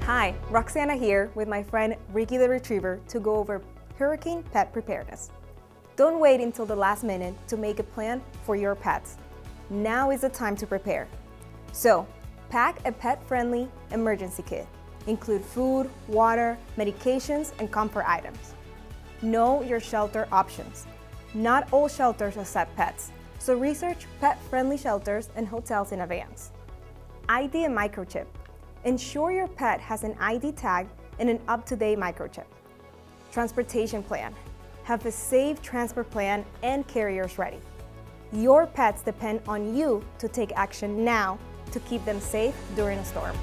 Hi, Roxana here with my friend Ricky the Retriever to go over hurricane pet preparedness. Don't wait until the last minute to make a plan for your pets. Now is the time to prepare. So, pack a pet-friendly emergency kit. Include food, water, medications, and comfort items. Know your shelter options. Not all shelters accept pets, so research pet-friendly shelters and hotels in advance. ID a microchip. Ensure your pet has an ID tag and an up-to-date microchip. Transportation plan. Have a safe transport plan and carriers ready. Your pets depend on you to take action now to keep them safe during a storm.